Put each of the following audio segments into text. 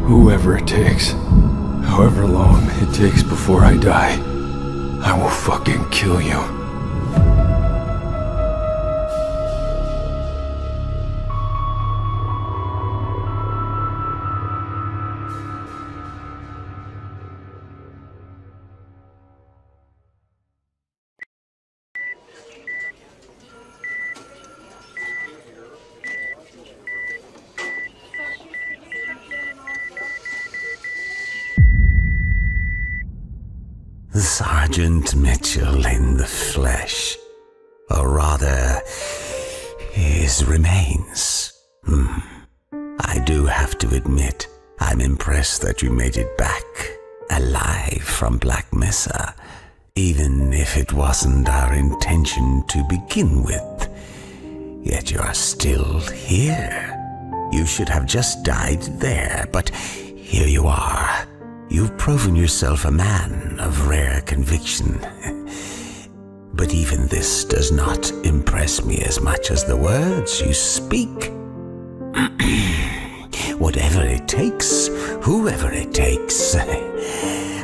Whoever it takes, however long it takes before I die, I will fucking kill you. Sergeant Mitchell in the flesh, or rather, his remains. I do have to admit, I'm impressed that you made it back, alive from Black Mesa, even if it wasn't our intention to begin with. Yet you're still here. You should have just died there, but here you are. You've proven yourself a man of rare conviction. But even this does not impress me as much as the words you speak. Whatever it takes, whoever it takes,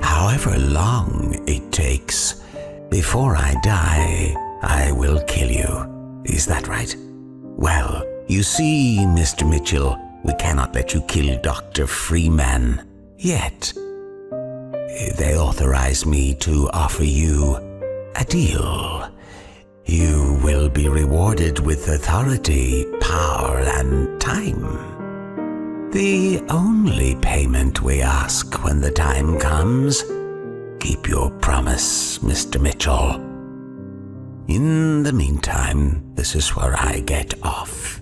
however long it takes, before I die, I will kill you. Is that right? Well, you see, Mr. Mitchell, we cannot let you kill Dr. Freeman yet. They authorize me to offer you a deal. You will be rewarded with authority, power, and time. The only payment we ask when the time comes. Keep your promise, Mr. Mitchell. In the meantime, this is where I get off.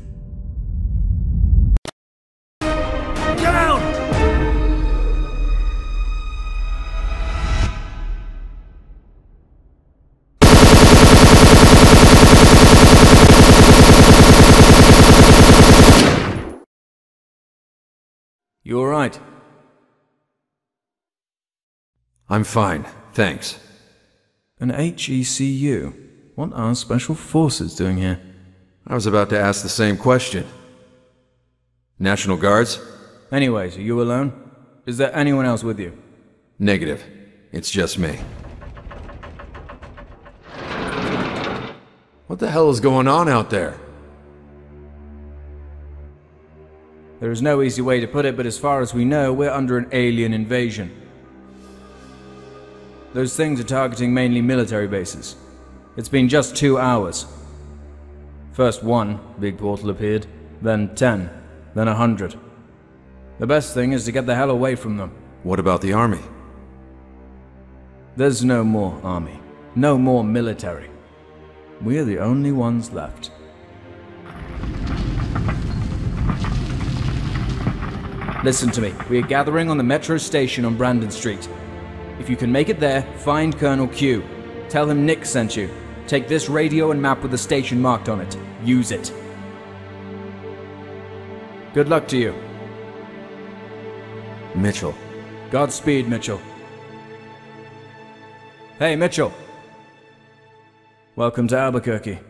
You alright? I'm fine, thanks. An HECU? What are Special Forces doing here? I was about to ask the same question. National Guards? Anyways, are you alone? Is there anyone else with you? Negative. It's just me. What the hell is going on out there? There is no easy way to put it, but as far as we know, we're under an alien invasion. Those things are targeting mainly military bases. It's been just 2 hours. First one big portal appeared, then 10, then 100. The best thing is to get the hell away from them. What about the army? There's no more army. No more military. We're the only ones left. Listen to me. We are gathering on the metro station on Brandon Street. If you can make it there, find Colonel Q. Tell him Nick sent you. Take this radio and map with the station marked on it. Use it. Good luck to you. Mitchell. Godspeed, Mitchell. Hey, Mitchell. Welcome to Albuquerque.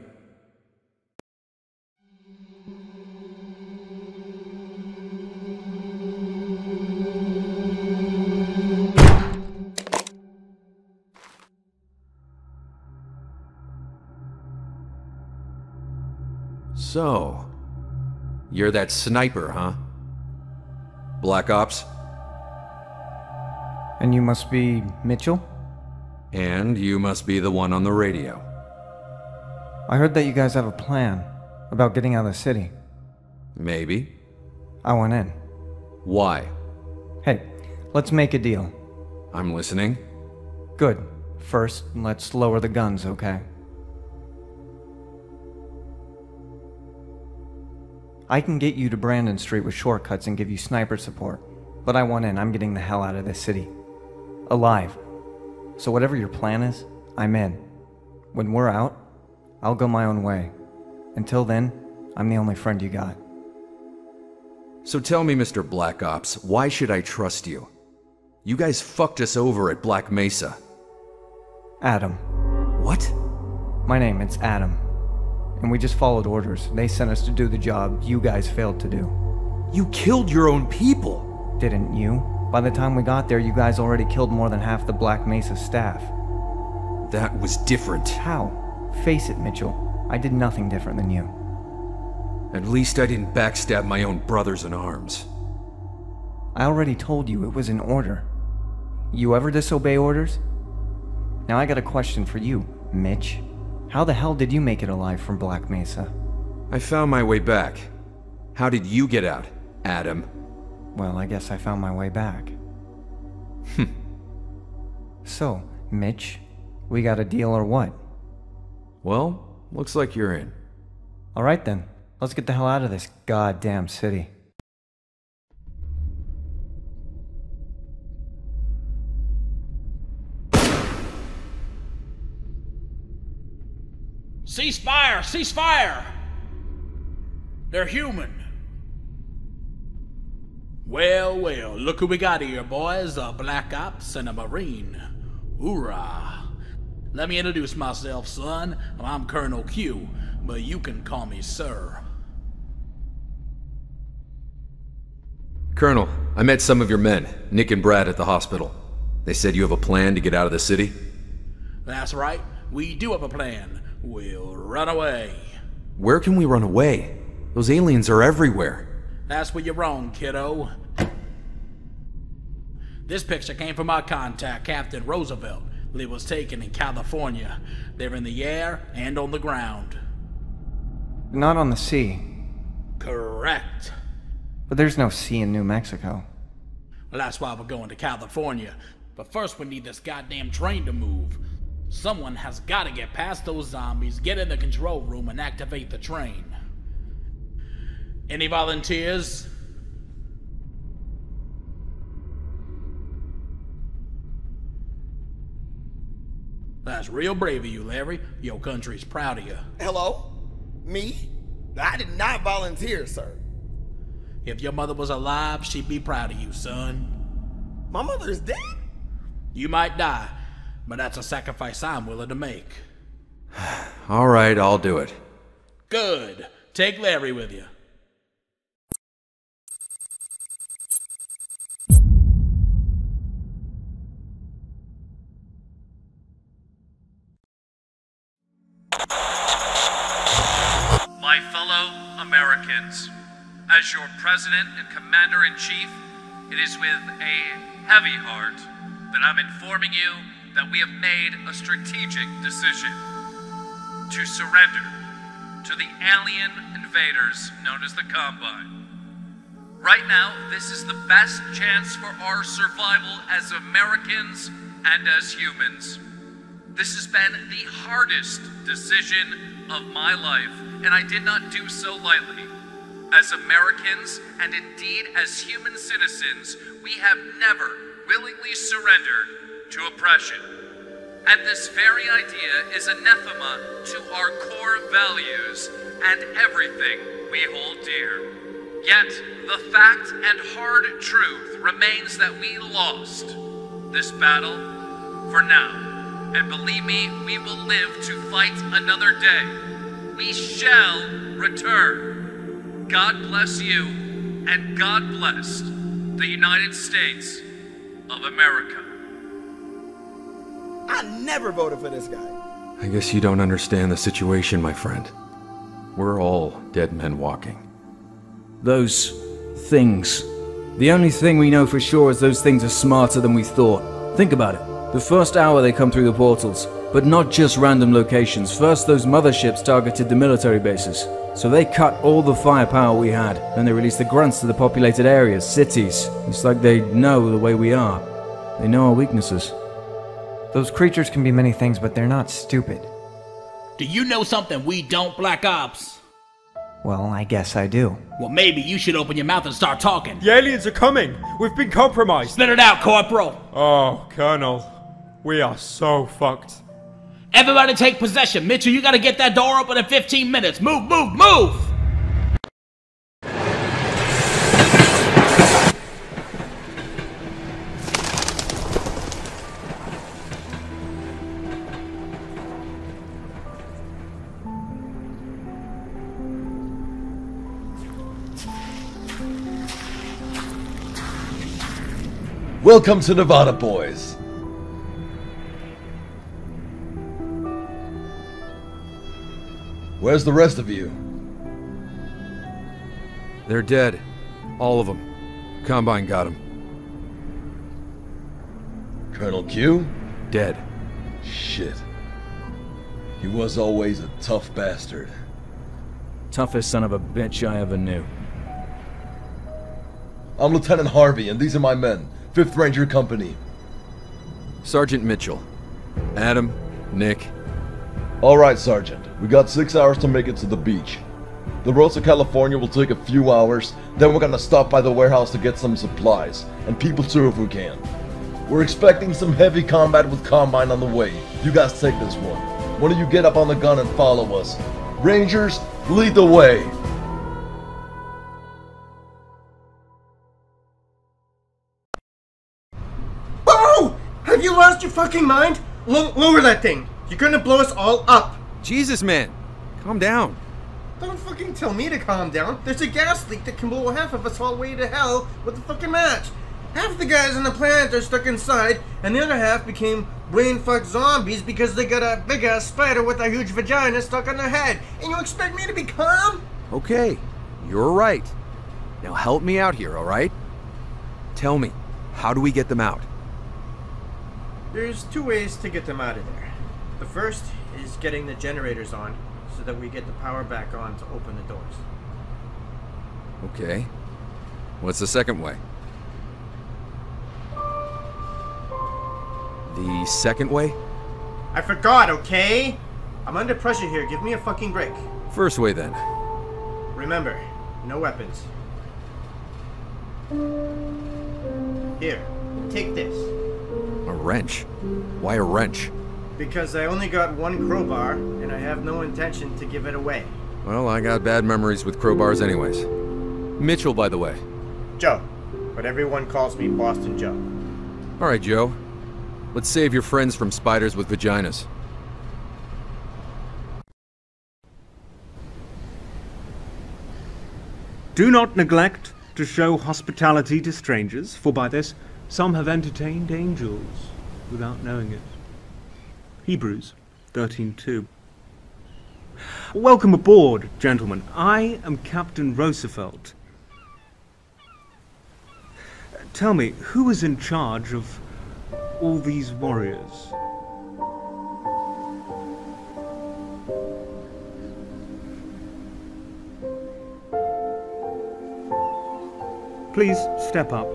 So, you're that sniper, huh? Black Ops? And you must be Mitchell? And you must be the one on the radio. I heard that you guys have a plan about getting out of the city. Maybe. I want in. Why? Hey, let's make a deal. I'm listening. Good. First, let's lower the guns, okay? I can get you to Brandon Street with shortcuts and give you sniper support, but I want in. I'm getting the hell out of this city. Alive. So whatever your plan is, I'm in. When we're out, I'll go my own way. Until then, I'm the only friend you got. So tell me, Mr. Black Ops, why should I trust you? You guys fucked us over at Black Mesa. Adam. What? My name, it's Adam. And we just followed orders. They sent us to do the job you guys failed to do. You killed your own people! Didn't you? By the time we got there, you guys already killed more than half the Black Mesa staff. That was different. How? Face it, Mitchell. I did nothing different than you. At least I didn't backstab my own brothers in arms. I already told you it was an order. You ever disobey orders? Now I got a question for you, Mitch. How the hell did you make it alive from Black Mesa? I found my way back. How did you get out, Adam? Well, I guess I found my way back. So, Mitch, we got a deal or what? Well, looks like you're in. Alright then, let's get the hell out of this goddamn city. Ceasefire! Ceasefire! They're human. Well, well, look who we got here, boys. A Black Ops and a Marine. Hoorah! Let me introduce myself, son. I'm Colonel Q, but you can call me Sir. Colonel, I met some of your men, Nick and Brad, at the hospital. They said you have a plan to get out of the city? That's right. We do have a plan. We'll run away. Where can we run away? Those aliens are everywhere. That's where you're wrong, kiddo. This picture came from our contact, Captain Roosevelt. It was taken in California. They're in the air and on the ground. Not on the sea. Correct. But there's no sea in New Mexico. Well, that's why we're going to California. But first we need this goddamn train to move. Someone has got to get past those zombies, get in the control room, and activate the train. Any volunteers? That's real brave of you, Larry. Your country's proud of you. Hello? Me? I did not volunteer, sir. If your mother was alive, she'd be proud of you, son. My mother is dead? You might die, but that's a sacrifice I'm willing to make. All right, I'll do it. Good. Take Larry with you. My fellow Americans, as your President and Commander-in-Chief, it is with a heavy heart that I'm informing you that we have made a strategic decision to surrender to the alien invaders known as the Combine. Right now, this is the best chance for our survival as Americans and as humans. This has been the hardest decision of my life, and I did not do so lightly. As Americans, and indeed as human citizens, we have never willingly surrendered to oppression. And this very idea is anathema to our core values and everything we hold dear. Yet, the fact and hard truth remains that we lost this battle for now. And believe me, we will live to fight another day. We shall return. God bless you, and God bless the United States of America. I never voted for this guy. I guess you don't understand the situation, my friend. We're all dead men walking. Those things. The only thing we know for sure is those things are smarter than we thought. Think about it. The first hour they come through the portals, but not just random locations. First those motherships targeted the military bases. So they cut all the firepower we had. Then they released the grunts to the populated areas, cities. It's like they know the way we are. They know our weaknesses. Those creatures can be many things, but they're not stupid. Do you know something we don't, Black Ops? Well, I guess I do. Well, maybe you should open your mouth and start talking. The aliens are coming! We've been compromised! Spit it out, Corporal! Oh, Colonel. We are so fucked. Everybody take possession. Mitchell, you gotta get that door open in 15 minutes. Move, move, move! Welcome to Nevada, boys. Where's the rest of you? They're dead. All of them. Combine got them. Colonel Q? Dead. Shit. He was always a tough bastard. Toughest son of a bitch I ever knew. I'm Lieutenant Harvey, and these are my men. 5th Ranger Company. Sergeant Mitchell. Adam, Nick. Alright, Sergeant. We got 6 hours to make it to the beach. The road to California will take a few hours, then we're gonna stop by the warehouse to get some supplies, and people too if we can. We're expecting some heavy combat with Combine on the way. You guys take this one. One of you get up on the gun and follow us. Rangers, lead the way! Oh! Have you lost your fucking mind? Lower that thing. You're gonna blow us all up. Jesus, man. Calm down. Don't fucking tell me to calm down. There's a gas leak that can blow half of us all the way to hell with a fucking match. Half the guys on the planet are stuck inside, and the other half became brain-fucked zombies because they got a big-ass spider with a huge vagina stuck on their head. And you expect me to be calm? Okay, you're right. Now help me out here, alright? Tell me, how do we get them out? There's 2 ways to get them out of there. The first is getting the generators on, so that we get the power back on to open the doors. Okay. What's the second way? The second way? I forgot, okay? I'm under pressure here. Give me a fucking break. First way then. Remember, no weapons. Here, take this. A wrench? Why a wrench? Because I only got 1 crowbar, and I have no intention to give it away. Well, I got bad memories with crowbars anyways. Mitchell, by the way. Joe. But everyone calls me Boston Joe. Alright, Joe. Let's save your friends from spiders with vaginas. Do not neglect to show hospitality to strangers, for by this some have entertained angels without knowing it. Hebrews 13:2. Welcome aboard, gentlemen. I am Captain Roosevelt. Tell me, who is in charge of all these warriors? Please step up.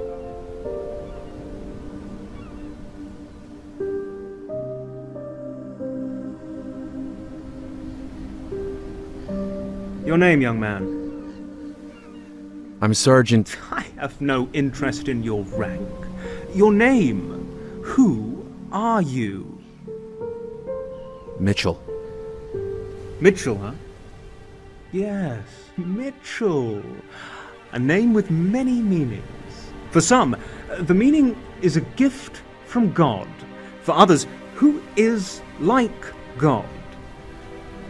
Your name, young man? I'm Sergeant... I have no interest in your rank. Your name? Who are you? Mitchell. Mitchell, huh? Yes, Mitchell. A name with many meanings. For some, the meaning is a gift from God. For others, who is like God?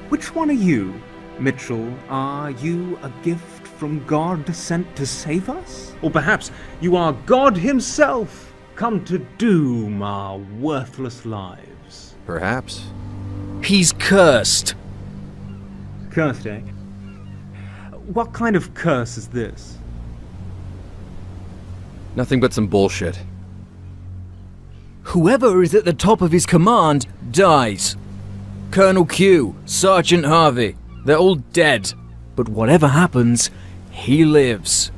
Which one are you, Mitchell? Are you a gift from God sent to save us? Or perhaps you are God himself, come to doom our worthless lives? Perhaps. He's cursed. Cursed, eh? What kind of curse is this? Nothing but some bullshit. Whoever is at the top of his command dies. Colonel Q, Sergeant Harvey, they're all dead. But whatever happens, he lives.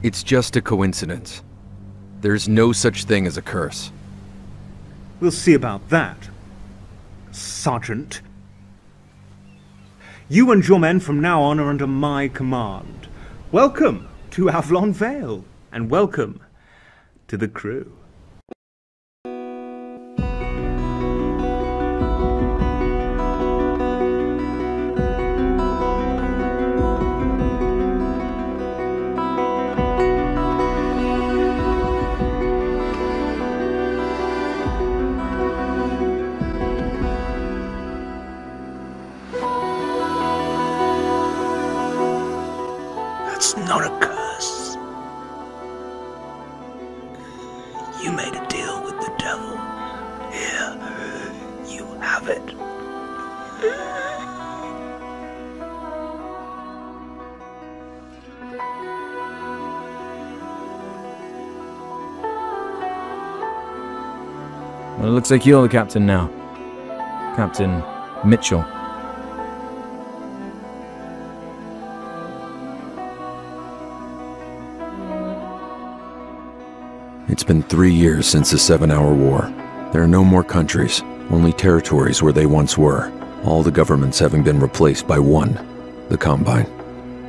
It's just a coincidence. There's no such thing as a curse. We'll see about that, Sergeant. You and your men from now on are under my command. Welcome to Avalon Vale, and welcome to the crew. That's not a curse. You made a deal with the devil. Here, you have it. Well, it looks like you're the captain now. Captain Mitchell. It's been 3 years since the 7-Hour War. There are no more countries, only territories where they once were, all the governments having been replaced by one, the Combine.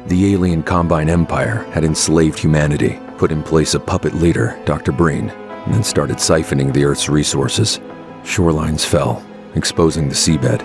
The alien Combine Empire had enslaved humanity, put in place a puppet leader, Dr. Breen, and then started siphoning the Earth's resources. Shorelines fell, exposing the seabed.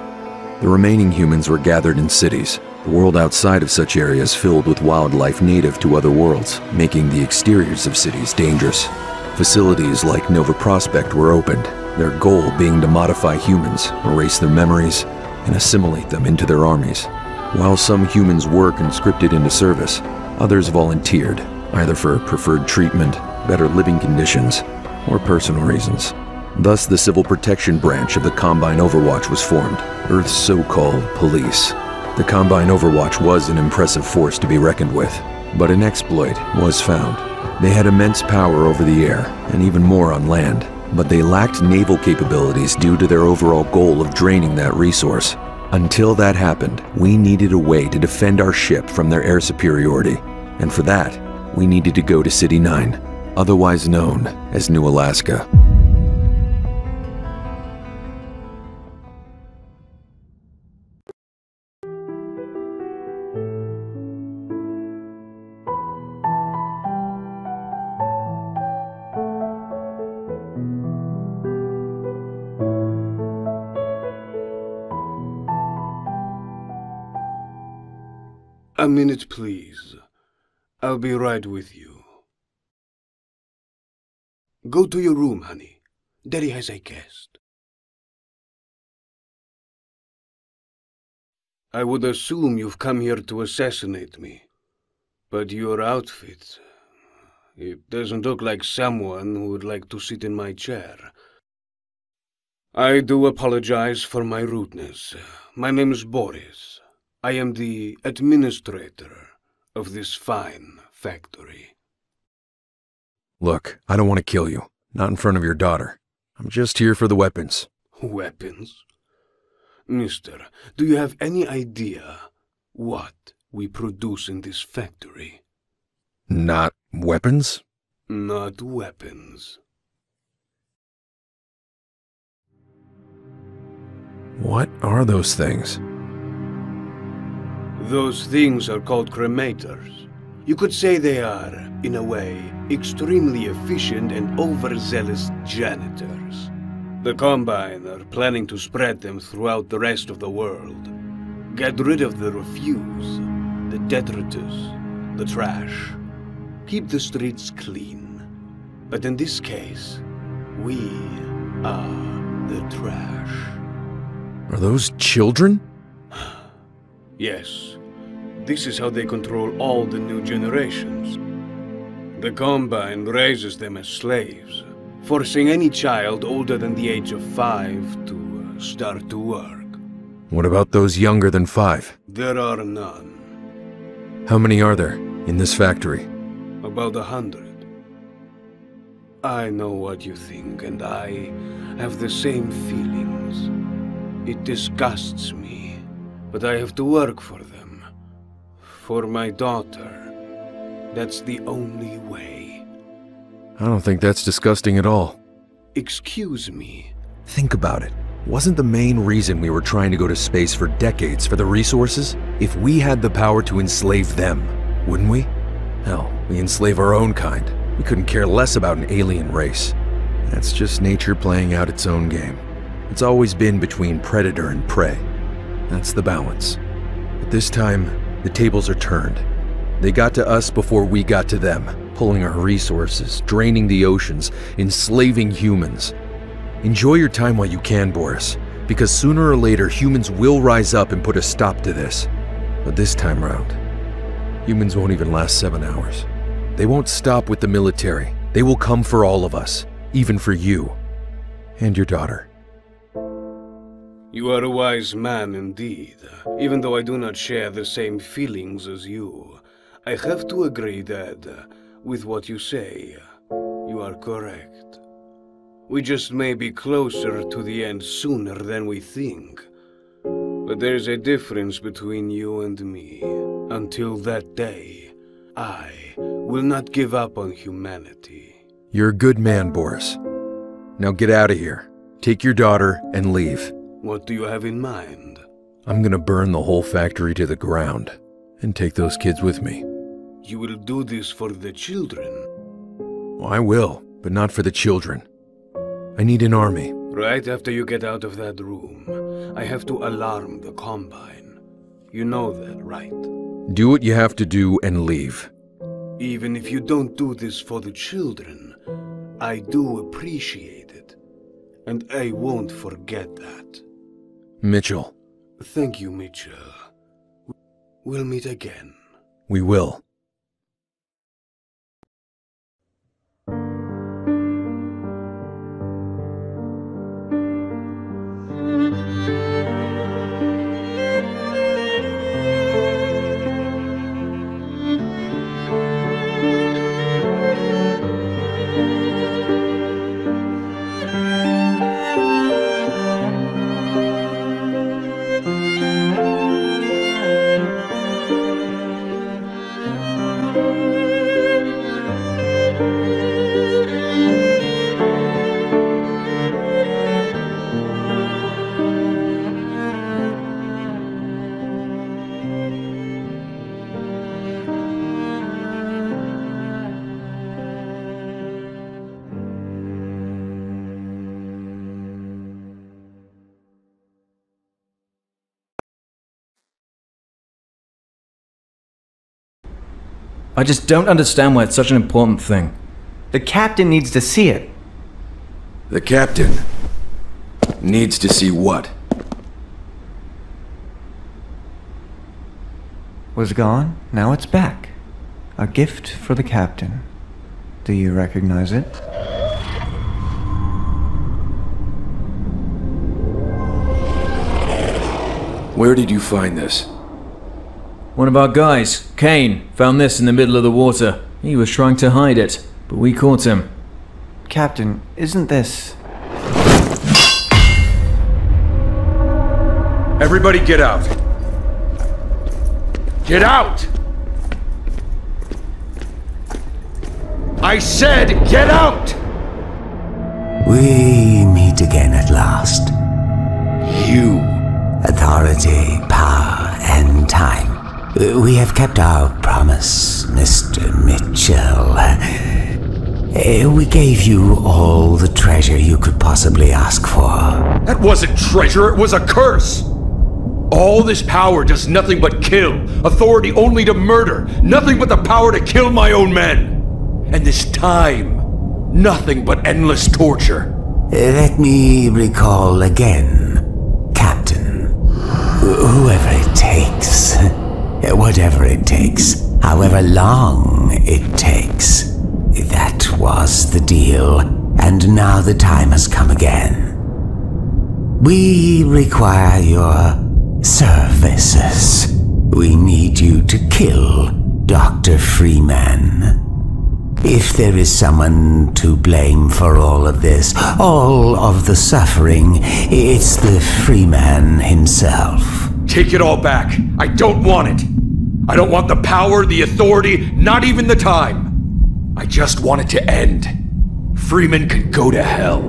The remaining humans were gathered in cities, the world outside of such areas filled with wildlife native to other worlds, making the exteriors of cities dangerous. Facilities like Nova Prospect were opened, their goal being to modify humans, erase their memories, and assimilate them into their armies. While some humans were conscripted into service, others volunteered, either for preferred treatment, better living conditions, or personal reasons. Thus, the Civil Protection Branch of the Combine Overwatch was formed, Earth's so-called police. The Combine Overwatch was an impressive force to be reckoned with, but an exploit was found. They had immense power over the air, and even more on land, but they lacked naval capabilities due to their overall goal of draining that resource. Until that happened, we needed a way to defend our ship from their air superiority, and for that, we needed to go to City 9, otherwise known as New Alaska. A minute, please. I'll be right with you. Go to your room, honey. Daddy has a guest. I would assume you've come here to assassinate me. But your outfit... it doesn't look like someone who would like to sit in my chair. I do apologize for my rudeness. My name is Boris. I am the administrator of this fine factory. Look, I don't want to kill you. Not in front of your daughter. I'm just here for the weapons. Weapons? Mister, do you have any idea what we produce in this factory? Not weapons? Not weapons. What are those things? Those things are called cremators. You could say they are, in a way, extremely efficient and overzealous janitors. The Combine are planning to spread them throughout the rest of the world. Get rid of the refuse, the detritus, the trash. Keep the streets clean. But in this case, we are the trash. Are those children? Yes. This is how they control all the new generations. The Combine raises them as slaves, forcing any child older than the age of 5 to start to work. What about those younger than 5? There are none. How many are there in this factory? About 100. I know what you think, and I have the same feelings. It disgusts me, but I have to work for them. For my daughter, that's the only way. I don't think that's disgusting at all. Excuse me. Think about it. Wasn't the main reason we were trying to go to space for decades for the resources? If we had the power to enslave them, wouldn't we? Hell, we enslave our own kind. We couldn't care less about an alien race. That's just nature playing out its own game. It's always been between predator and prey. That's the balance. But this time, the tables are turned. They got to us before we got to them, pulling our resources, draining the oceans, enslaving humans. Enjoy your time while you can, Boris, because sooner or later humans will rise up and put a stop to this. But this time round, humans won't even last 7 hours. They won't stop with the military. They will come for all of us, even for you and your daughter. You are a wise man indeed. Even though I do not share the same feelings as you, I have to agree that, with what you say, you are correct. We just may be closer to the end sooner than we think. But there's a difference between you and me. Until that day, I will not give up on humanity. You're a good man, Boris. Now get out of here. Take your daughter and leave. What do you have in mind? I'm gonna burn the whole factory to the ground and take those kids with me. You will do this for the children? Well, I will, but not for the children. I need an army. Right after you get out of that room, I have to alarm the Combine. You know that, right? Do what you have to do and leave. Even if you don't do this for the children, I do appreciate it. And I won't forget that. Mitchell. Thank you, Mitchell. We'll meet again. We will. I just don't understand why it's such an important thing. The captain needs to see it. The captain needs to see what? Was gone, now it's back. A gift for the captain. Do you recognize it? Where did you find this? One of our guys, Kane, found this in the middle of the water. He was trying to hide it, but we caught him. Captain, isn't this... Everybody get out! Get out! I said get out! We meet again at last. You. Authority, power, and time. We have kept our promise, Mr. Mitchell. We gave you all the treasure you could possibly ask for. That wasn't treasure, it was a curse! All this power does nothing but kill. Authority only to murder. Nothing but the power to kill my own men. And this time, nothing but endless torture. Let me recall again, Captain. Whoever it takes, whatever it takes, however long it takes, that was the deal, and now the time has come again. We require your services. We need you to kill Dr. Freeman. If there is someone to blame for all of this, all of the suffering, it's the Freeman himself. Take it all back. I don't want it. I don't want the power, the authority, not even the time. I just want it to end. Freeman can go to hell.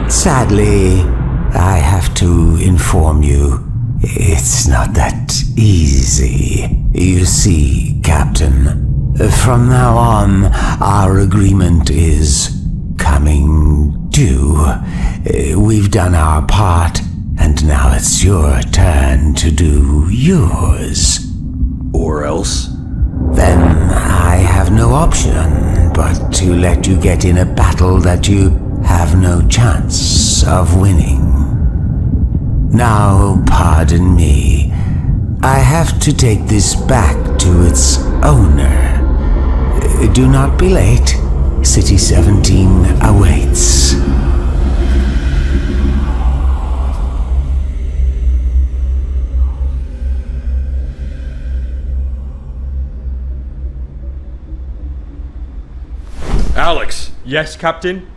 Sadly, I have to inform you, it's not that easy. You see, Captain, from now on, our agreement is coming due. We've done our part, and now it's your turn to do yours. Or else? Then I have no option but to let you get in a battle that you have no chance of winning. Now, pardon me. I have to take this back to its owner. Do not be late. City 17 awaits. Alex! Yes, Captain?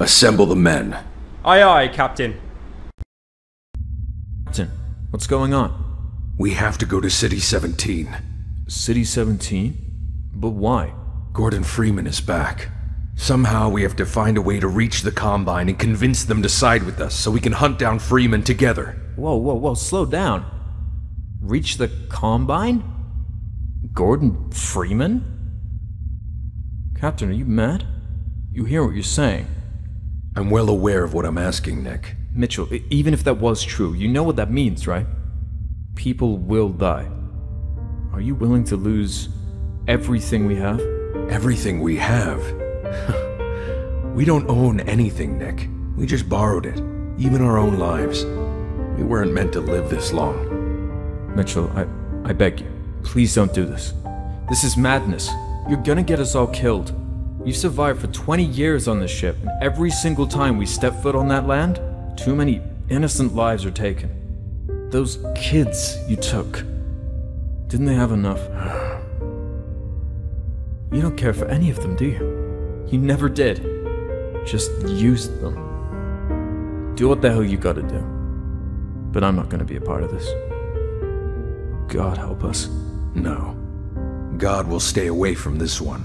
Assemble the men. Aye, aye, Captain. Captain, what's going on? We have to go to City 17. City 17? But why? Gordon Freeman is back. Somehow we have to find a way to reach the Combine and convince them to side with us so we can hunt down Freeman together. Whoa, slow down. Reach the Combine? Gordon Freeman? Captain, are you mad? You hear what you're saying. I'm well aware of what I'm asking, Nick. Mitchell, even if that was true, you know what that means, right? People will die. Are you willing to lose everything we have? Everything we have? We don't own anything, Nick. We just borrowed it. Even our own lives. We weren't meant to live this long. Mitchell, I beg you. Please don't do this. This is madness. You're gonna get us all killed. We've survived for 20 years on this ship, and every single time we step foot on that land, too many innocent lives are taken. Those kids you took, didn't they have enough? You don't care for any of them, do you? You never did. Just used them. Do what the hell you gotta do. But I'm not gonna be a part of this. God help us. No. God will stay away from this one.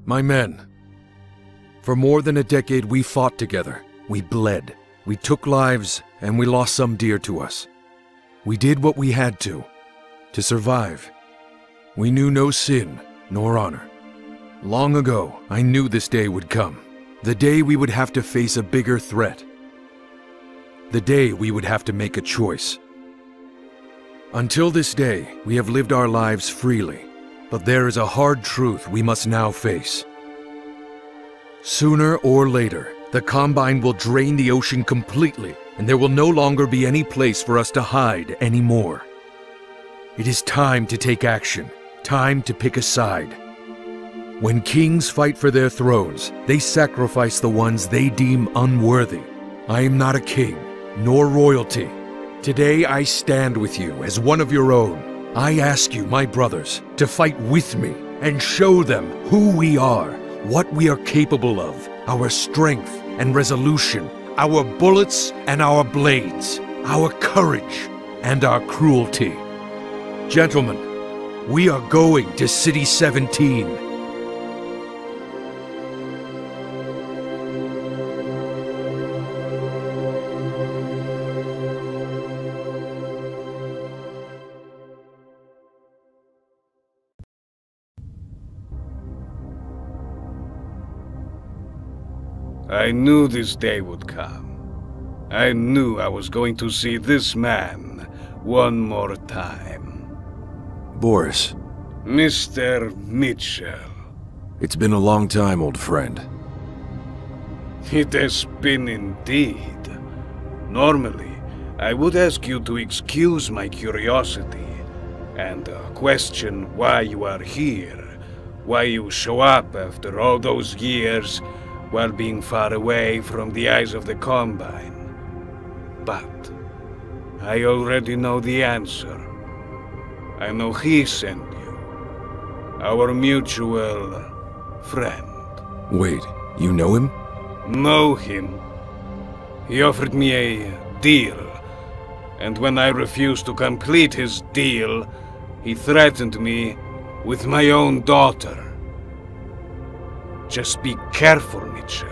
My men, for more than a decade we fought together, we bled, we took lives, and we lost some dear to us. We did what we had to survive. We knew no sin, nor honor. Long ago, I knew this day would come, the day we would have to face a bigger threat. The day we would have to make a choice. Until this day, we have lived our lives freely. But there is a hard truth we must now face. Sooner or later, the Combine will drain the ocean completely, and there will no longer be any place for us to hide anymore. It is time to take action, time to pick a side. When kings fight for their thrones, they sacrifice the ones they deem unworthy. I am not a king, nor royalty. Today I stand with you as one of your own. I ask you, my brothers, to fight with me and show them who we are, what we are capable of, our strength and resolution, our bullets and our blades, our courage and our cruelty. Gentlemen, we are going to City 17. I knew this day would come. I knew I was going to see this man one more time. Boris. Mr. Mitchell. It's been a long time, old friend. It has been indeed. Normally, I would ask you to excuse my curiosity and question why you are here, why you show up after all those years while being far away from the eyes of the Combine. But I already know the answer. I know he sent you. Our mutual friend. Wait, you know him? Know him. He offered me a deal, and when I refused to complete his deal, he threatened me with my own daughter. Just be careful, Mitchell.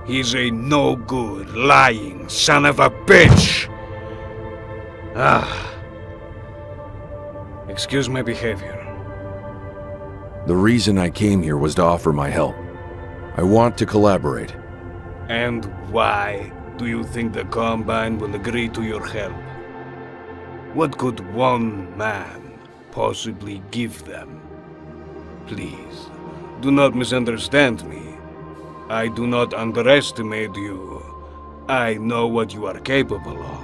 He's a no-good, lying son of a bitch! Excuse my behavior. The reason I came here was to offer my help. I want to collaborate. And why do you think the Combine will agree to your help? What could one man possibly give them? Please, do not misunderstand me. I do not underestimate you. I know what you are capable of.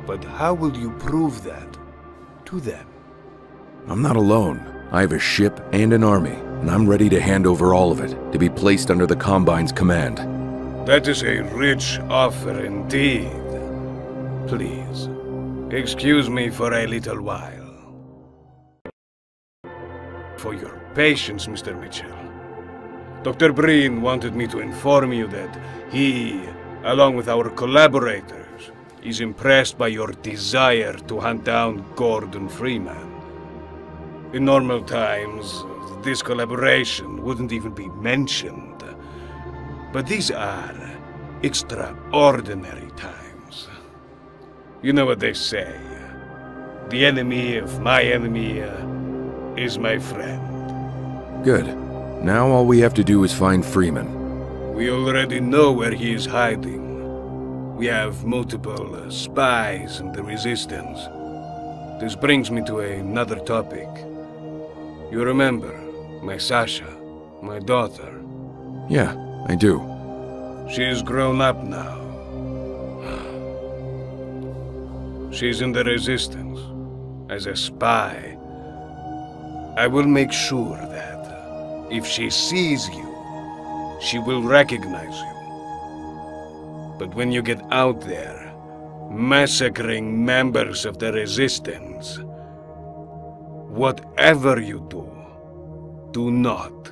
But how will you prove that to them? I'm not alone. I have a ship and an army, and I'm ready to hand over all of it, to be placed under the Combine's command. That is a rich offer indeed. Please, excuse me for a little while. For your patience, Mr. Mitchell. Dr. Breen wanted me to inform you that he, along with our collaborators, is impressed by your desire to hunt down Gordon Freeman. In normal times, this collaboration wouldn't even be mentioned. But these are extraordinary times. You know what they say. The enemy of my enemy is my friend. Good. Now all we have to do is find Freeman. We already know where he is hiding. We have multiple spies in the Resistance. This brings me to another topic. You remember my Sasha, my daughter? Yeah, I do. She's grown up now. She's in the Resistance. As a spy. I will make sure that if she sees you, she will recognize you. But when you get out there, massacring members of the Resistance, whatever you do, do not,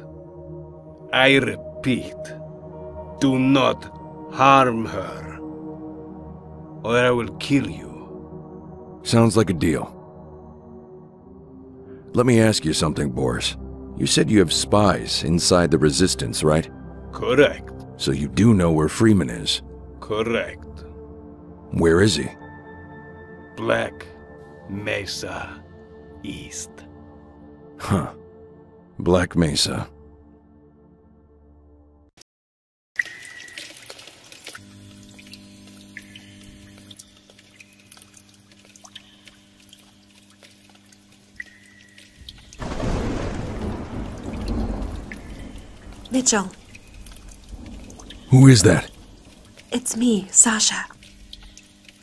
I repeat, do not harm her, or I will kill you. Sounds like a deal. Let me ask you something, Boris. You said you have spies inside the Resistance, right? Correct. So you do know where Freeman is? Correct. Where is he? Black Mesa East. Huh. Black Mesa. Mitchell. Who is that? It's me, Sasha.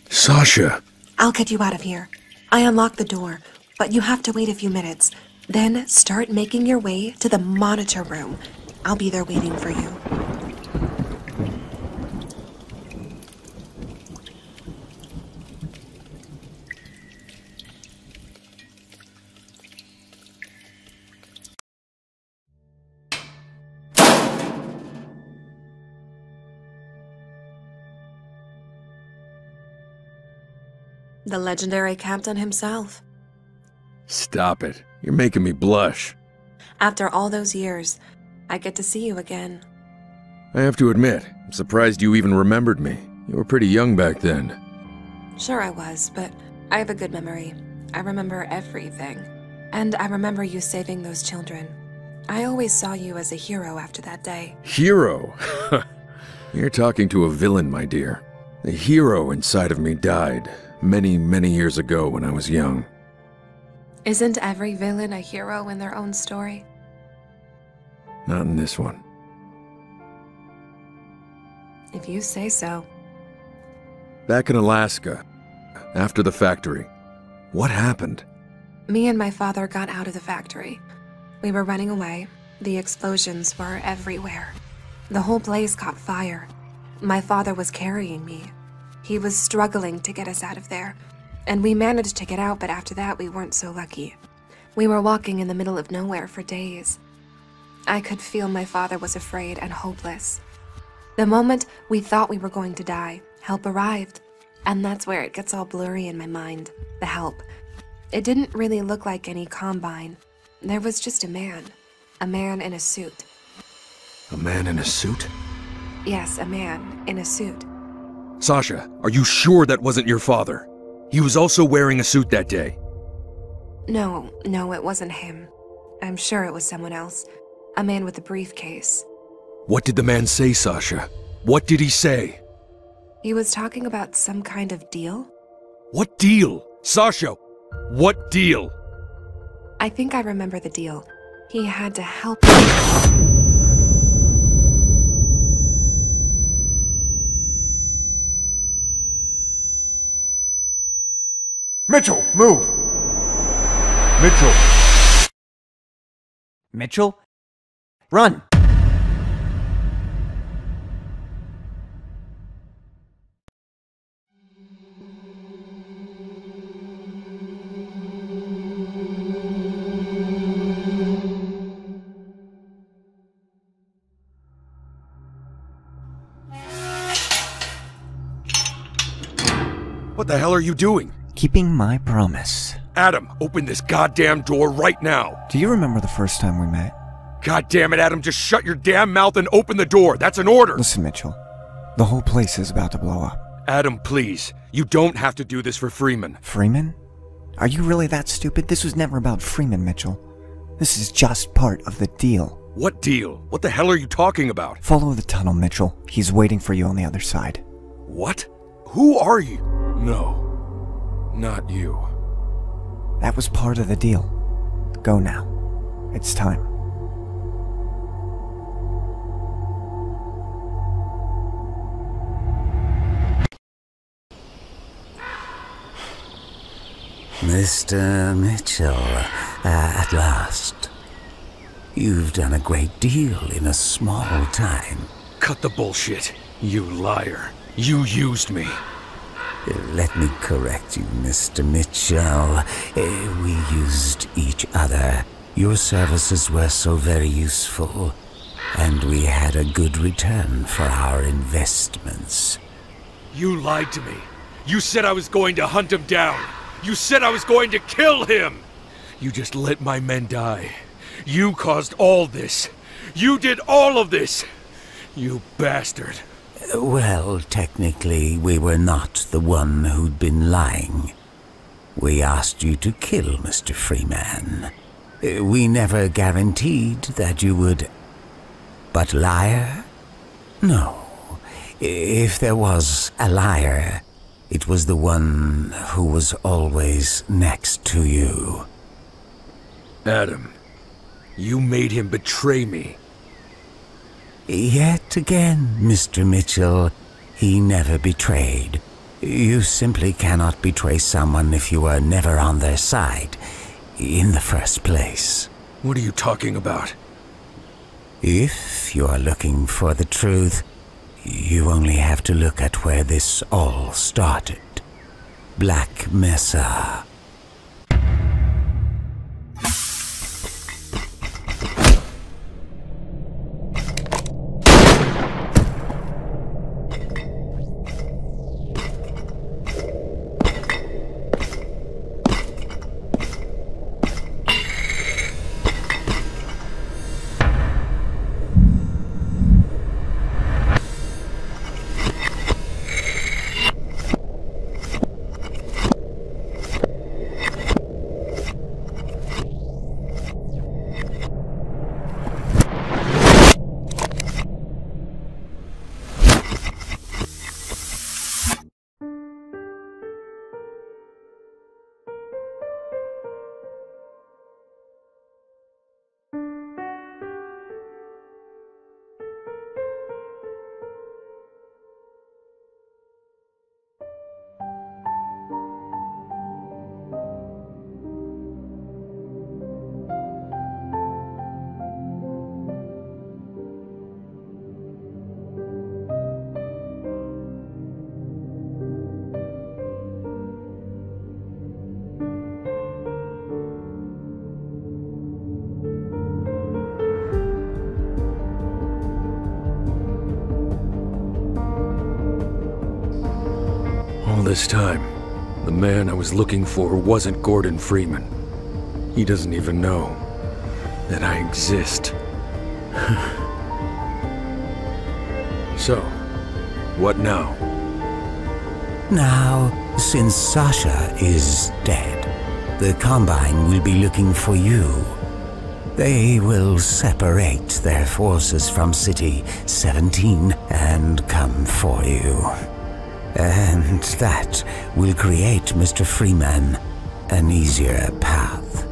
Sasha! I'll get you out of here. I unlocked the door, but you have to wait a few minutes. Then start making your way to the monitor room. I'll be there waiting for you. The legendary captain himself. Stop it. You're making me blush. After all those years, I get to see you again. I have to admit, I'm surprised you even remembered me. You were pretty young back then. Sure I was, but I have a good memory. I remember everything. And I remember you saving those children. I always saw you as a hero after that day. Hero? You're talking to a villain, my dear. The hero inside of me died many, many years ago when I was young. Isn't every villain a hero in their own story? Not in this one. If you say so. Back in Alaska, after the factory, what happened? Me and my father got out of the factory. We were running away. The explosions were everywhere. The whole place caught fire. My father was carrying me. He was struggling to get us out of there. And we managed to get out, but after that, we weren't so lucky. We were walking in the middle of nowhere for days. I could feel my father was afraid and hopeless. The moment we thought we were going to die, help arrived. And that's where it gets all blurry in my mind. The help. It didn't really look like any Combine. There was just a man. A man in a suit. A man in a suit? Yes, a man in a suit. Sasha, are you sure that wasn't your father? He was also wearing a suit that day. No, it wasn't him. I'm sure it was someone else. A man with a briefcase. What did the man say, Sasha? What did he say? He was talking about some kind of deal? What deal? Sasha, what deal? I think I remember the deal. He had to help. Mitchell, move! Mitchell! Mitchell? Run! What the hell are you doing? Keeping my promise. Adam, open this goddamn door right now. Do you remember the first time we met? God damn it, Adam, just shut your damn mouth and open the door. That's an order. Listen, Mitchell. The whole place is about to blow up. Adam, please. You don't have to do this for Freeman. Freeman? Are you really that stupid? This was never about Freeman, Mitchell. This is just part of the deal. What deal? What the hell are you talking about? Follow the tunnel, Mitchell. He's waiting for you on the other side. What? Who are you? No, not you. That was part of the deal. Go now. It's time. Mr. Mitchell, at last. You've done a great deal in a small time. Cut the bullshit, you liar. You used me. Let me correct you, Mr. Mitchell. We used each other. Your services were so very useful, and we had a good return for our investments. You lied to me. You said I was going to hunt him down. You said I was going to kill him. You just let my men die. You caused all this. You did all of this. You bastard. Well, technically, we were not the one who'd been lying. We asked you to kill Mr. Freeman. We never guaranteed that you would. But liar? No. If there was a liar, it was the one who was always next to you. Adam, you made him betray me. Yet again, Mr. Mitchell, he never betrayed. You simply cannot betray someone if you are never on their side, in the first place. What are you talking about? If you are looking for the truth, you only have to look at where this all started. Black Mesa. this time, the man I was looking for wasn't Gordon Freeman. He doesn't even know that I exist. So, what now? Now, since Sasha is dead, the Combine will be looking for you. They will separate their forces from City 17 and come for you. And that will create Mr. Freeman an easier path.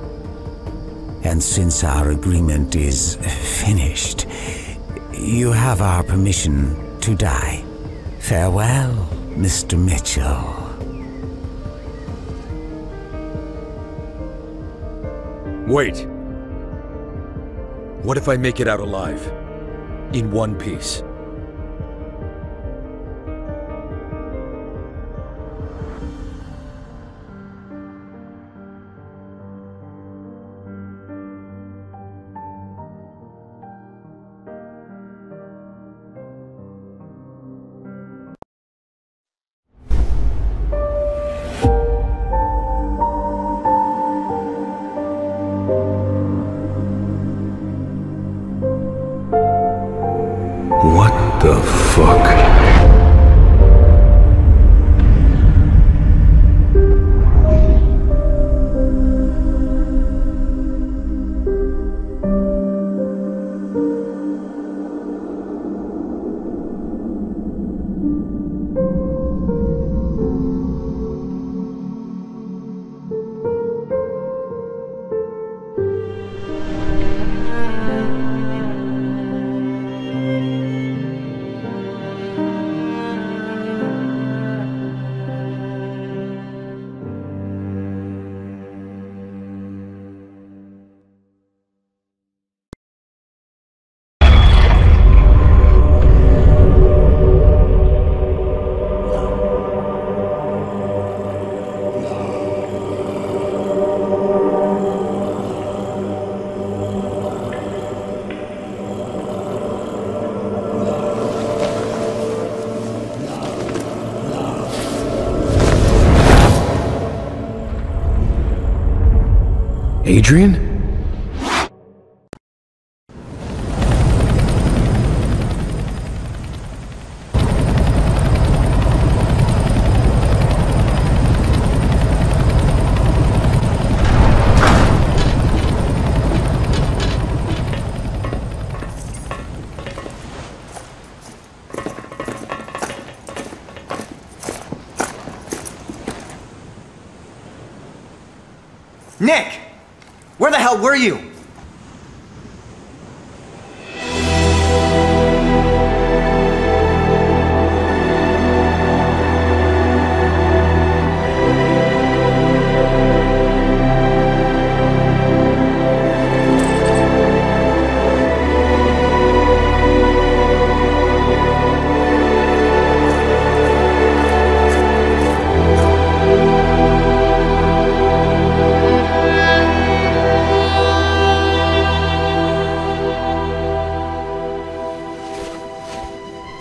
And since our agreement is finished, you have our permission to die. Farewell, Mr. Mitchell. Wait. What if I make it out alive? In one piece? What the fuck? Adrian? Nick! Where the hell were you?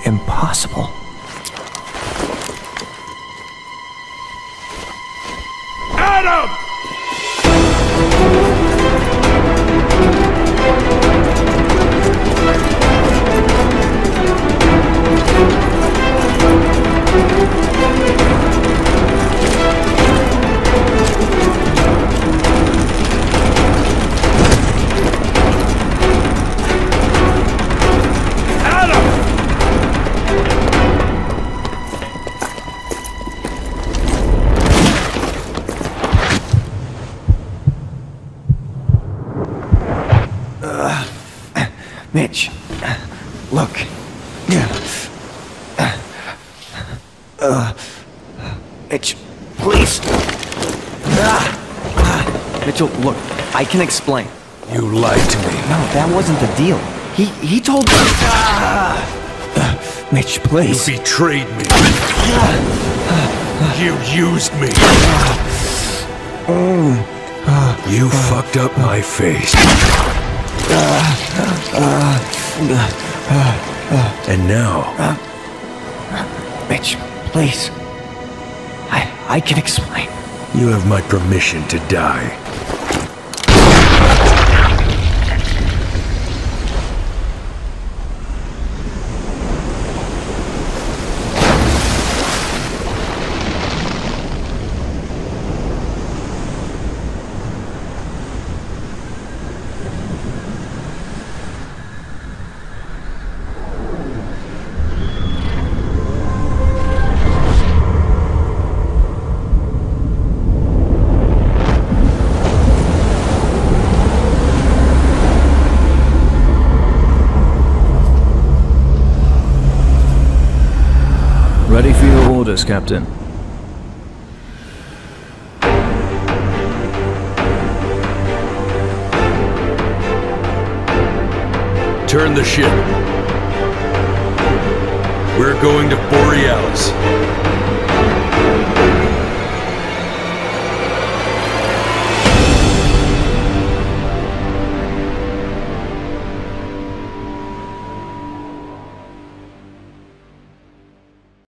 Impossible. Adam! Mitch, look. Mitch, please. Mitchell, look, I can explain. You lied to me. No, that wasn't the deal. He told me. Mitch, please. You betrayed me. You used me. You fucked up my face. And now... Mitch, please. I can explain. You have my permission to die. Ready for your orders, Captain. Turn the ship. We're going to Borealis.